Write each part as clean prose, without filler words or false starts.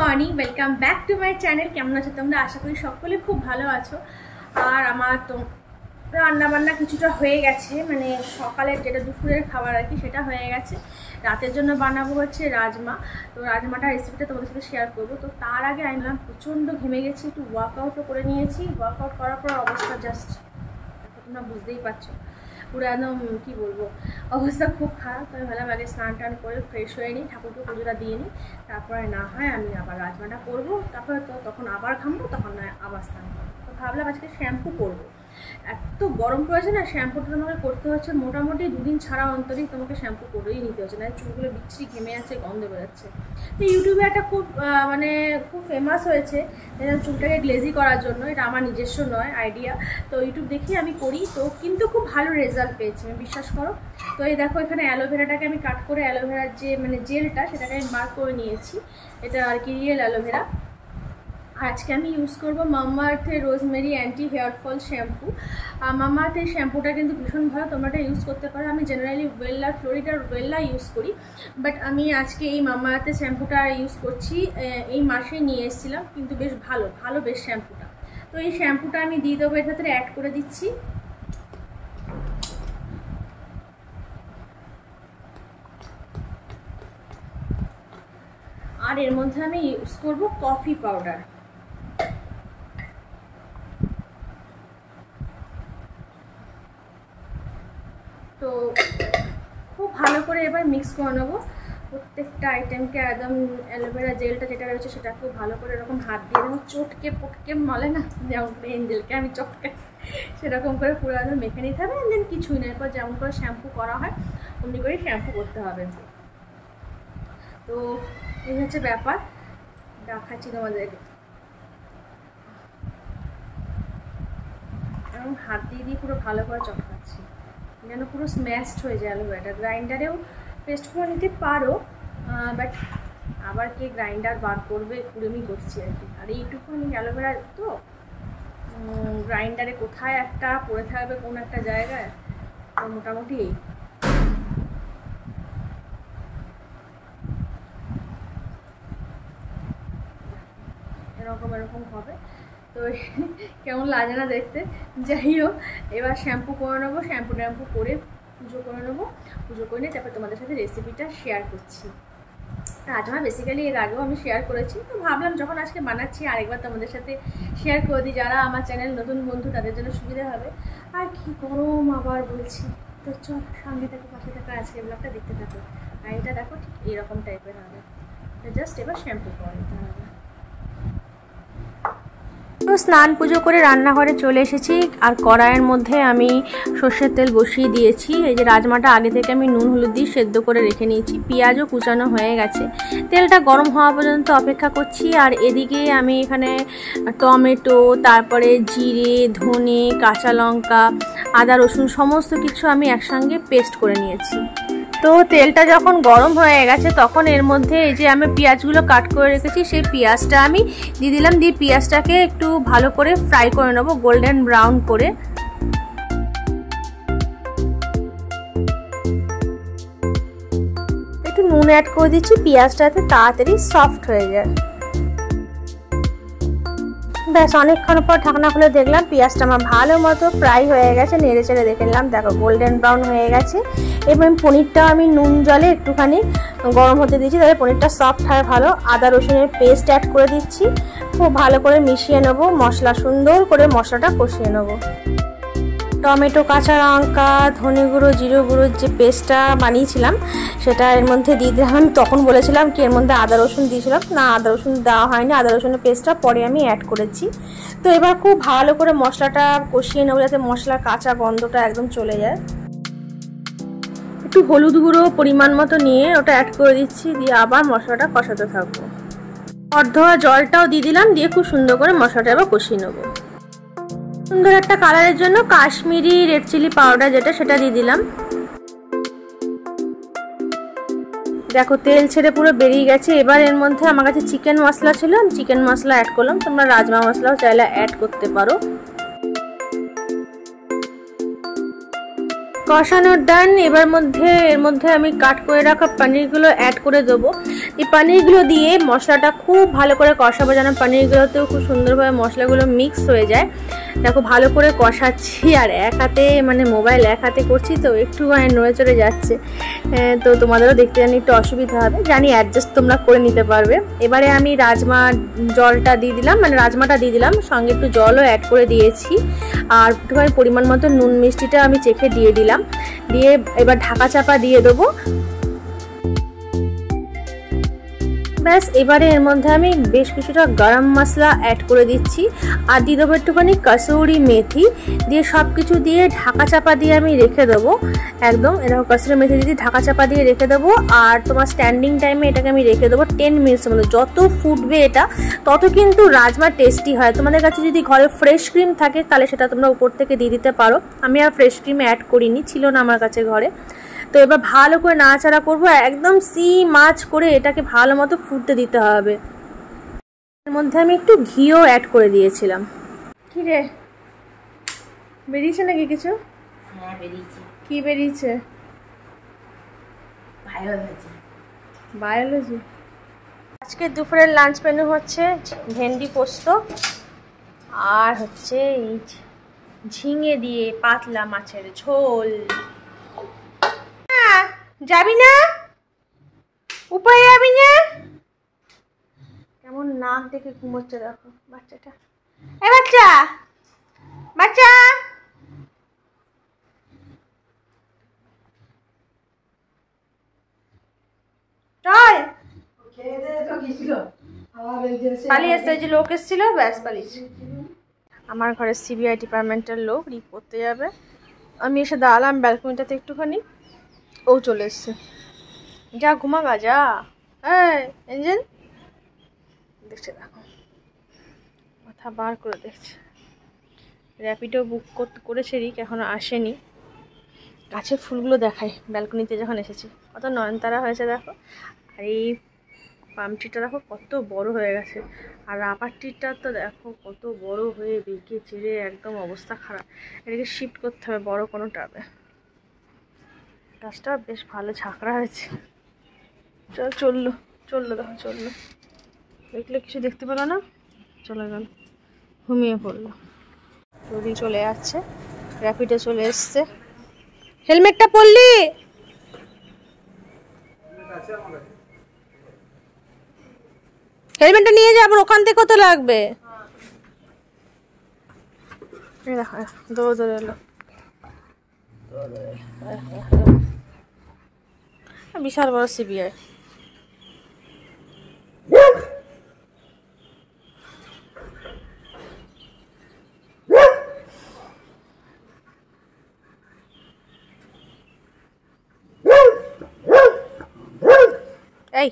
Morning, welcome back to my channel. কেমন আছো তোমরা? আশা করি সকলে খুব ভালো আছো। আর আমার তো রান্নাবান্না কিছুটা হয়ে গেছে, মানে সকালের যেটা দুপুরের খাবার আর কি সেটা হয়ে গেছে। রাতের জন্য বানাবো হচ্ছে রাজমা। তো রাজমাটা রেসিপিটা তোমাদের সাথে শেয়ার করবো। তো তার আগে আমি প্রচণ্ড ঘেমে গেছি, একটু ওয়ার্কআউটও করে নিয়েছি। ওয়ার্কআউট করার পর অবস্থা জাস্ট তোমরা বুঝতেই পারছো, পুরো একদম কী বলবো, অবস্থা খুব খারাপ। তো আমি ভাবলাম আগে স্নান টান করে ফ্রেশ হয়ে নিই, ঠাকুরকে পুজোটা দিয়ে নিই, তারপরে না হয় আমি আবার রাজমাটা করবো। তারপরে তো তখন আবার ঘামবো, তখন নয় আবার স্নান করবো। তো ভাবলাম আজকে শ্যাম্পু করবো। এত গরম পড়েছে না, শ্যাম্পুটা তোমাকে করতে হচ্ছে মোটামুটি 2 দিন ছাড়া অন্তরেই তোমাকে শ্যাম্পু করেই নিতে হচ্ছে, না চুলগুলো বিচ্ছিরি ঘেমে যাচ্ছে, গন্ধ বেরোচ্ছে। তো ইউটিউবে একটা খুব ফেমাস হয়েছে চুলটাকে গ্লেজি করার জন্য। এটা আমার নিজস্ব নয় আইডিয়া, তো ইউটিউব দেখি আমি করি, তো কিন্তু খুব ভালো রেজাল্ট পেয়েছি আমি, বিশ্বাস করো। তো এই দেখো এখানে অ্যালোভেরাটাকে আমি কাট করে অ্যালোভেরার যে জেলটা সেটাকে আমি বার করে নিয়েছি। এটা আর কি রিয়েল অ্যালোভেরা। আজকে আমি ইউজ করবো মামাআর্থের rosemary anti hair fall shampoo. মামাআর্থের শ্যাম্পুটা কিন্তু ভীষণ ভালো, তোমরা এটা ইউজ করতে পারো। আমি জেনারেলি ফ্লোরিডার ওয়েল্লা ইউজ করি, বাট আমি আজকে এই মামাআর্থের শ্যাম্পুটা ইউজ করছি। এই মাসে নিয়ে এসেছিলাম, কিন্তু বেশ ভালো বেশ শ্যাম্পুটা। তো এই শ্যাম্পুটা আমি দিয়ে দেবো, এর ভেতরে অ্যাড করে দিচ্ছি। আর এর মধ্যে আমি ইউজ করবো কফি পাউডার। তো খুব ভালো করে এবার মিক্স করে নেবো প্রত্যেকটা আইটেমকে। একদম অ্যালোভেরা জেলটা যেটা রয়েছে সেটা খুব ভালো করে এরকম হাত দিয়ে যেমন চটকে পটকে মলে না, যেমন করে এঞ্জেলকে আমি চটকে সেরকম করে পুরো একদম মেখে নিতে হবে। দেন কিছুই না, এরপর যেমন করে শ্যাম্পু করা হয় অমনি করেই শ্যাম্পু করতে হবে। তো এই হচ্ছে ব্যাপার, দেখাচ্ছি তোমাদেরকে। এবং হাত দিয়ে পুরো ভালো করে চটকাচ্ছি যেন পুরো স্ম্যাশড হয়ে যায় অ্যালোভেরাটা। গ্রাইন্ডারেও পেস্ট করে নিতে পারো, বাট আবার কে গ্রাইন্ডার বার করবে, কুড়েমি করছি আর কি। আর এইটুকু অ্যালোভেরা তো গ্রাইন্ডারে কোথায় একটা পড়ে থাকবে কোন একটা জায়গায়, তো মোটামুটি এই এরকম হবে। তো কেমন লাগে না দেখতে? যাই হোক, এবার শ্যাম্পু করে নেবো, শ্যাম্পু ট্যাম্পু করে পুজো করে নেবো। পুজো করে নিয়ে তারপর তোমাদের সাথে রেসিপিটা শেয়ার করছি। রাজমা বেসিক্যালি এর আগেও আমি শেয়ার করেছি, তো ভাবলাম যখন আজকে বানাচ্ছি আরেকবার তোমাদের সাথে শেয়ার করে দিই। যারা আমার চ্যানেল নতুন বন্ধু তাদের জন্য সুবিধা হবে। আর কি গরম আবার বলছি, তো চল সঙ্গে থেকে পাশে থাকা আজকে ব্লগটা দেখতে থাকো। আর এটা দেখো ঠিক এইরকম টাইপের হবে। জাস্ট এবার শ্যাম্পু করে দিতে হবে। তো স্নান পুজো করে রান্নাঘরে চলে এসেছি, আর কড়াইয়ের মধ্যে আমি সর্ষের তেল বসিয়ে দিয়েছি। এই যে রাজমাটা আগে থেকে আমি নুন হলুদ দিয়ে সেদ্ধ করে রেখে নিয়েছি, পেঁয়াজও কুচানো হয়ে গেছে। তেলটা গরম হওয়া পর্যন্ত অপেক্ষা করছি। আর এদিকে আমি এখানে টমেটো, তারপরে জিরে, ধনে, কাঁচা লঙ্কা, আদা রসুন সমস্ত কিছু আমি একসঙ্গে পেস্ট করে নিয়েছি। তো তেলটা যখন গরম হয়ে গেছে তখন এর মধ্যে এই যে আমি পেঁয়াজগুলো কাট করে রেখেছি সেই পেঁয়াজটা আমি দিয়ে দিলাম। দিয়ে পেঁয়াজটাকে একটু ভালো করে ফ্রাই করে নেবো গোল্ডেন ব্রাউন করে। একটু নুন অ্যাড করে দিচ্ছি, পেঁয়াজটাতে তাড়াতাড়ি সফট হয়ে যায়। ব্যাস অনেকক্ষণ পর ঢাকনা খুলে দেখলাম পেঁয়াজটা আমার ভালো মতো ফ্রাই হয়ে গেছে। নেড়ে চেড়ে দেখে নিলাম, দেখো গোল্ডেন ব্রাউন হয়ে গেছে। এবং পনিরটা আমি নুন জলে একটুখানি গরম হতে দিয়েছি, তাহলে পনিরটা সফট হয় ভালো। আদা রসুনের পেস্ট অ্যাড করে দিচ্ছি, খুব ভালো করে মিশিয়ে নেবো। মশলা সুন্দর করে মশলাটা কষিয়ে নেবো। টমেটো, কাঁচা লঙ্কা, ধনে গুঁড়ো, জিরে গুঁড়োর যে পেস্টটা বানিয়েছিলাম সেটা এর মধ্যে দিয়ে দিলাম। আমি তখন বলেছিলাম কি এর মধ্যে আদা রসুন দিয়েছিলাম, না আদা রসুন দেওয়া হয়নি, আদা রসুনের পেস্টটা পরে আমি অ্যাড করেছি। তো এবার খুব ভালো করে মশলাটা কষিয়ে নেবো যাতে মশলার কাঁচা গন্ধটা একদম চলে যায়। একটু হলুদ গুঁড়ো পরিমাণ মতো নিয়ে ওটা অ্যাড করে দিচ্ছি, দিয়ে আবার মশলাটা কষাতে থাকবো। অর্ধোয়া জলটাও দিয়ে দিলাম, দিয়ে খুব সুন্দর করে মশলাটা এবার কষিয়ে নেবো। সুন্দর একটা কালারের জন্য কাশ্মীরি রেড চিলি পাউডার যেটা সেটা দিয়ে দিলাম। দেখো তেল ছেড়ে পুরো বেরিয়ে গেছে। এবার এর মধ্যে আমার কাছে চিকেন মশলা ছিল, চিকেন মশলা অ্যাড করলাম। তোমরা রাজমা মশলাও চাইলে অ্যাড করতে পারো। কষানোর ডান। এর মধ্যে আমি কাট করে রাখা পনিরগুলো অ্যাড করে দেবো। এই পনিরগুলো দিয়ে মশলাটা খুব ভালো করে কষাবো, যেন পনিরগুলোতেও খুব সুন্দরভাবে মশলাগুলো মিক্স হয়ে যায়। দেখো ভালো করে কষাচ্ছি, আর এক হাতে মানে মোবাইল এক হাতে করছি তো একটু নড়ে চড়ে যাচ্ছে, তো তোমাদেরও দেখতে জানি একটু অসুবিধা হবে, জানি অ্যাডজাস্ট তোমরা করে নিতে পারবে। এবারে আমি রাজমা জলটা দিয়ে দিলাম, মানে রাজমাটা দিয়ে দিলাম, সঙ্গে একটু জলও অ্যাড করে দিয়েছি, আর একটুখানি পরিমাণ মতো নুন মিষ্টিটা আমি চেখে দিয়ে দিলাম। দিয়ে এবার ঢাকা চাপা দিয়ে দেবো। ব্যাস এবারে এর মধ্যে আমি বেশ কিছুটা গরম মশলা অ্যাড করে দিচ্ছি, আর দিয়ে দেবো একটুখানি কসুরি মেথি, দিয়ে সব কিছু দিয়ে ঢাকা চাপা দিয়ে আমি রেখে দেবো। একদম এরকম কসুরি মেথি দিয়ে ঢাকা চাপা দিয়ে রেখে দেবো। আর তোমার স্ট্যান্ডিং টাইমে এটাকে আমি রেখে দেবো 10 মিনিটসের মধ্যে। যত ফুটবে এটা তত কিন্তু রাজমা টেস্টি হয়। তোমাদের কাছে যদি ঘরে ফ্রেশ ক্রিম থাকে তাহলে সেটা তোমরা উপর থেকে দিয়ে দিতে পারো, আমি আর ফ্রেশ ক্রিম অ্যাড করিনি, ছিল না আমার কাছে ঘরে। তো এবার ভালো করে নাড়াচাড়া করবো, একদম সিম আঁচ করে এটাকে ভালো মতো ফুটতে দিতে হবে। এর মধ্যে আমি একটু ঘিও অ্যাড করে দিয়েছিলাম। কি রে, বেরিয়েছে নাকি কিছু? হ্যাঁ বেরিয়েছে। কি বেরিয়েছে? বায়োলজি। বায়োলজি। আজকে দুপুরের লাঞ্চ মেনু হচ্ছে ভেন্ডি পোস্ত, আর হচ্ছে এই ঝিঙে দিয়ে পাতলা মাছের ঝোল। যাবি না? উপায় যাবি না? কেমন নাক দেখে ঘুমোচ্ছে দেখো বাচ্চাটা। এ বাচ্চা, বাচ্চা চল। পালিয়ে এসছে, যে লোক এসেছিল, ব্যাস পালিয়েছে। আমার ঘরে সিবিআই ডিপার্টমেন্টের লোক রিপ করতে যাবে, আমি এসে দাঁড়ালাম ব্যালকনিটাতে একটুখানি, ও চলে এসছে। যা ঘুমাগা যা। এঞ্জেল দেখছে, দেখো মাথা বার করে দেখছে। র্যাপিডো বুক করেছে রিক, এখনো আসেনি। গাছের ফুলগুলো দেখাই, ব্যালকনিতে যখন এসেছি কত নয়নতারা হয়েছে দেখো। আর এই পাম ট্রিটা দেখো কত বড় হয়ে গেছে, আর রাবার ট্রিটা তো দেখো কত বড় হয়ে বেঁকে চিড়ে একদম অবস্থা খারাপ। এটাকে শিফট করতে হবে বড় কোনো টাবে। গাছটা বেশ ভালো ঝাঁকড়া হয়েছে। চললো দেখো, চললো, দেখলে কিছু দেখতে পেলো না, চলে গেল, ঘুমিয়ে পড়লো। রোদি চলে যাচ্ছে, র্যাপিডে চলে এসছে। হেলমেটটা পরলি? হেলমেটটা নিয়ে যাবো, ওখান থেকে কত লাগবে? দৌড় দৌড়ে এলো, বিশাল বড় সিবিআই। এই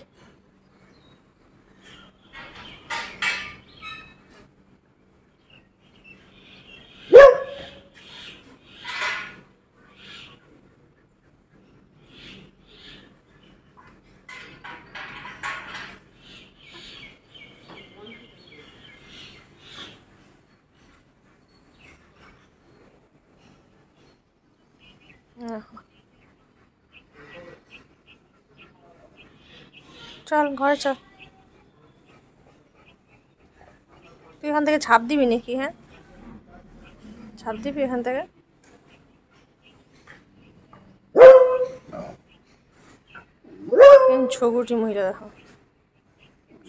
চল ঘরে চল। তুই এখান থেকে ঝাঁপ দিবি নাকি? হ্যাঁ ঝাঁপ দিবি এখান থেকে? ঝগড়ুটি মহিলা দেখো,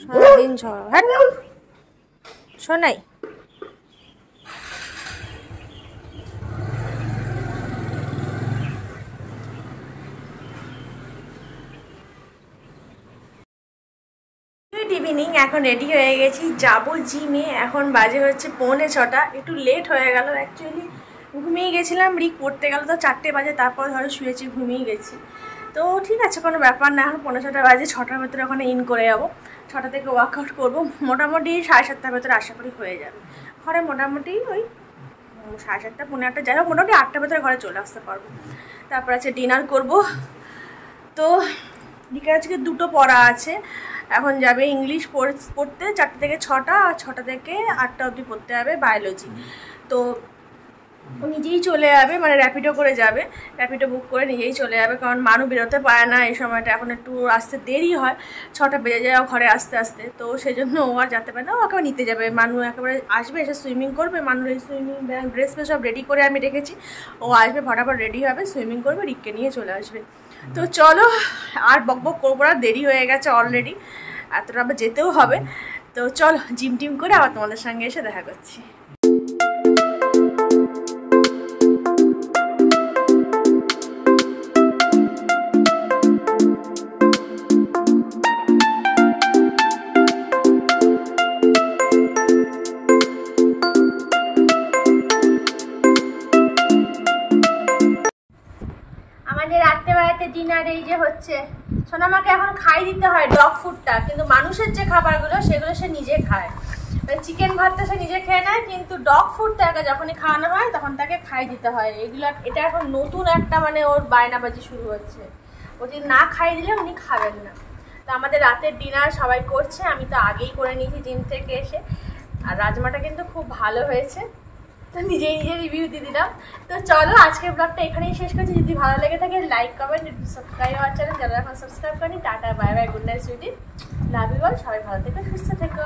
সারাদিন ঝগড়া। হ্যাঁ শোনাই, ইভিনিং, এখন রেডি হয়ে গেছি, যাবো জিমে। এখন বাজে হচ্ছে 6:45, একটু লেট হয়ে গেল অ্যাকচুয়ালি। ঘুমিয়ে গেছিলাম, রিক পড়তে গেল তো 4টে বাজে, তারপর ধরো শুয়েছি, ঘুমিয়ে গেছি। তো ঠিক আছে, কোনো ব্যাপার না। এখন 5:45 বাজে, 6টার ভেতরে ওখানে ইন করে যাবো। 6টা থেকে ওয়ার্কআউট করবো, মোটামুটি 7:30টার ভেতরে আশা করি হয়ে যাবে। ঘরে মোটামুটি ওই 7:30 পৌনে 8টা, যাই হোক মোটামুটি 8টার ভেতরে ঘরে চলে আসতে পারবো। তারপর আছে ডিনার করব। তো রিকের আজকে 2টো পড়া আছে, এখন যাবে ইংলিশ পড়তে 4টা থেকে 6টা, আর 6টা থেকে 8টা অবধি পড়তে হবে বায়োলজি। তো ও নিজেই চলে যাবে, মানে র্যাপিডো করে যাবে, র্যাপিডো বুক করে নিজেই চলে যাবে, কারণ মানু বেরোতে পারে না এই সময়টা, এখন একটু আসতে দেরি হয়, 6টা বেজে যায় ঘরে আসতে আসতে, তো সেই জন্য ও আর যেতে পারে না, ও একেবারে নিতে যাবে। মানু একেবারে আসবে, এসে সুইমিং করবে, মানুর এই সুইমিং ড্রেস সব রেডি করে আমি রেখেছি, ও আসবে ফটাফট রেডি হবে, সুইমিং করবে, রিককে নিয়ে চলে আসবে। তো চলো আর বক বক করবো না, দেরি হয়ে গেছে অলরেডি, এতটা আবার যেতেও হবে। তো চলো জিম টিম করে আবার তোমাদের সঙ্গে এসে দেখা করছি। আমাদের রাত্রেবেলাতে ডিনার এই যে হচ্ছে, সোনামাকে এখন খাই দিতে হয় ডগ ফুডটা, কিন্তু মানুষের যে খাবারগুলো সেগুলো সে নিজে খায়, মানে চিকেন ভাতটা সে নিজে খেয়ে নেয়, কিন্তু ডগ ফুডটাকে যখনই খাওয়ানো হয় তখন তাকে খাই দিতে হয়। এগুলো এটা এখন নতুন একটা মানে ওর বায়নাবাজি শুরু হচ্ছে, ও যদি না খাই দিলে উনি খাবেন না। তো আমাদের রাতের ডিনার সবাই করছে, আমি তো আগেই করে নিয়েছি জিম থেকে এসে, আর রাজমাটা কিন্তু খুব ভালো হয়েছে, তো নিজেই নিজে রিভিউ দিয়ে দিলাম। তো চলো আজকের ব্লগটা এখানেই শেষ করছি, যদি ভালো লেগে থাকে লাইক কমেন্ট সাবস্ক্রাইব আমার চ্যানেল, যারা এখন সাবস্ক্রাইব করেনি tata bye bye, good night sweetie, love you all, সবাই ভালো থেকো সুস্থ থেকো।